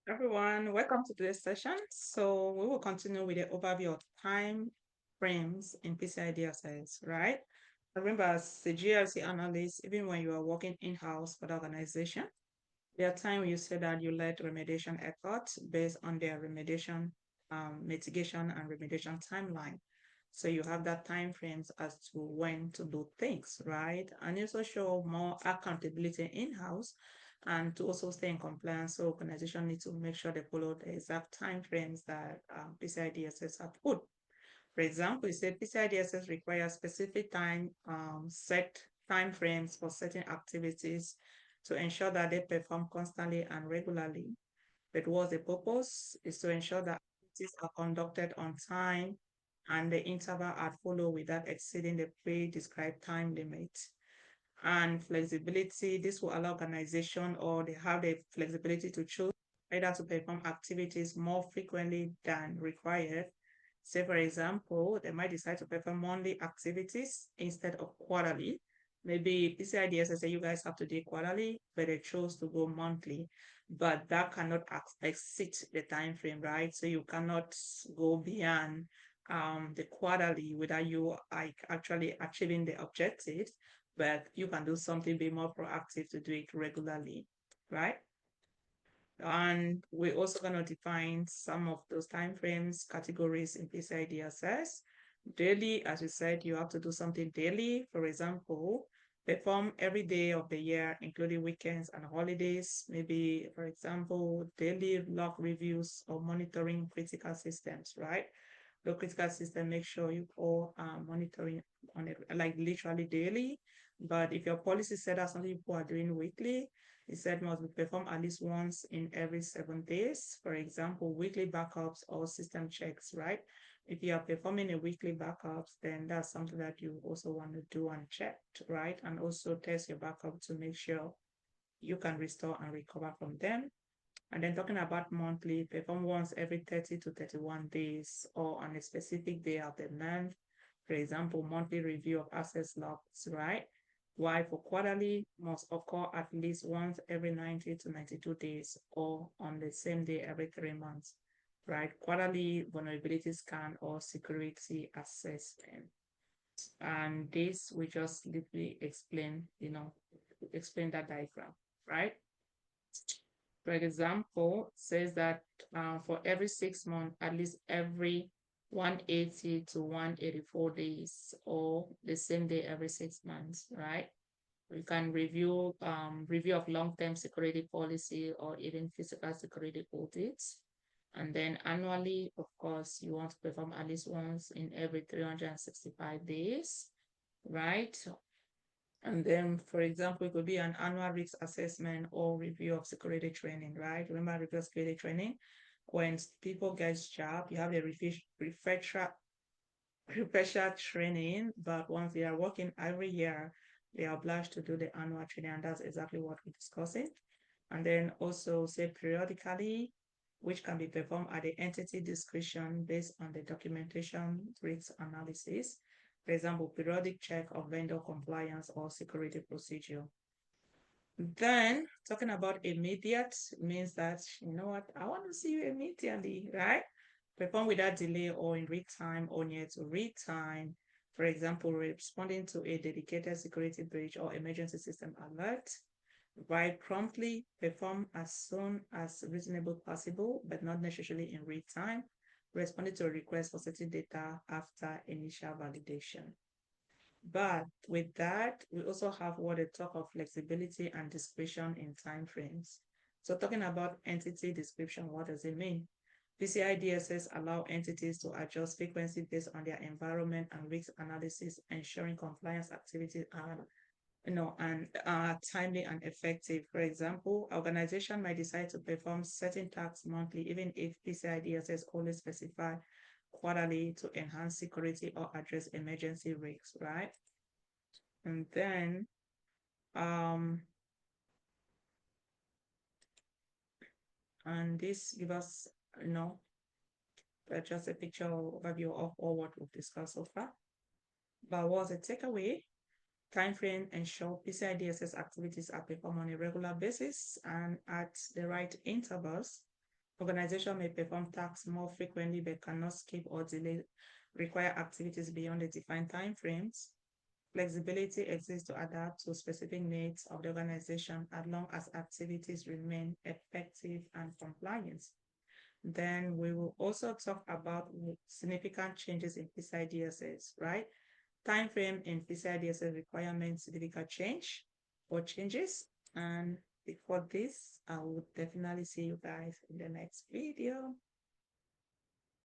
Everyone, welcome to today's session. So we will continue with the overview of time frames in PCI DSS, right? Remember, as a GRC analyst, even when you are working in-house for the organization, there are times you say that you led remediation efforts based on their remediation, mitigation and remediation timeline. So you have that time frames as to when to do things, right? And you also show more accountability in-house and to also stay in compliance. So organization need to make sure they follow the exact time frames that PCI DSS have put. For example, you said PCI DSS requires specific set time frames for certain activities to ensure that they perform constantly and regularly. But what's the purpose is to ensure that activities are conducted on time and the interval are followed without exceeding the pre-described time limit. And flexibility, this will allow organization or they have the flexibility to choose either to perform activities more frequently than required. Say, for example, they might decide to perform monthly activities instead of quarterly. Maybe PCI DSS say you guys have to do it quarterly, but they chose to go monthly. But that cannot exceed the time frame, right? So you cannot go beyond the quarterly without you like actually achieving the objectives, but you can do something, be more proactive to do it regularly, right? And we're also going to define some of those time frames, categories in PCI DSS. Daily, as we said, you have to do something daily. For example, perform every day of the year, including weekends and holidays. Maybe, for example, daily log reviews or monitoring critical systems, right? The critical system, make sure you all are monitoring on it like literally daily. But if your policy said that something people are doing weekly, it said must be performed at least once in every 7 days. For example, weekly backups or system checks, right? If you are performing a weekly backups, then that's something that you also want to do and check, right? And also test your backup to make sure you can restore and recover from them. And then talking about monthly, perform once every 30 to 31 days or on a specific day of the month. For example, monthly review of access logs, right? While for quarterly must occur at least once every 90 to 92 days or on the same day every 3 months, right? Quarterly vulnerability scan or security assessment. And this we just literally explain that diagram, right? For example, says that for every 6 months, at least every 180 to 184 days, or the same day every 6 months, right? We can review of long-term security policy or even physical security audits. And then annually, of course, you want to perform at least once in every 365 days, right? And then, for example, it could be an annual risk assessment or review of security training, right? Remember review of security training? When people get job, you have the refresher training, but once they are working every year, they are obliged to do the annual training, and that's exactly what we're discussing. And then also say periodically, which can be performed at the entity discretion based on the documentation risk analysis. For example, periodic check of vendor compliance or security procedure. Then talking about immediate means that, you know what, I want to see you immediately, right? Perform without delay or in real time or near to real time. For example, responding to a dedicated security breach or emergency system alert. Write promptly, perform as soon as reasonable possible, but not necessarily in real time. Responding to a request for certain data after initial validation. But with that, we also have what they talk of flexibility and discretion in timeframes. So talking about entity description, what does it mean? PCI DSS allow entities to adjust frequency based on their environment and risk analysis, ensuring compliance activities are timely and effective. For example, organization might decide to perform certain tasks monthly, even if PCI DSS only specify quarterly to enhance security or address emergency risks, right? And then um, and this give us, you know, just a picture overview of all what we've discussed so far. But what's a takeaway? Time frame ensure PCI DSS activities are performed on a regular basis and at the right intervals. Organization may perform tasks more frequently but cannot skip or delay required activities beyond the defined time frames. Flexibility exists to adapt to specific needs of the organization as long as activities remain effective and compliant. Then we will also talk about significant changes in PCI DSS, right? Time frame in PCI DSS requirements significant change or changes. And before this, I will definitely see you guys in the next video.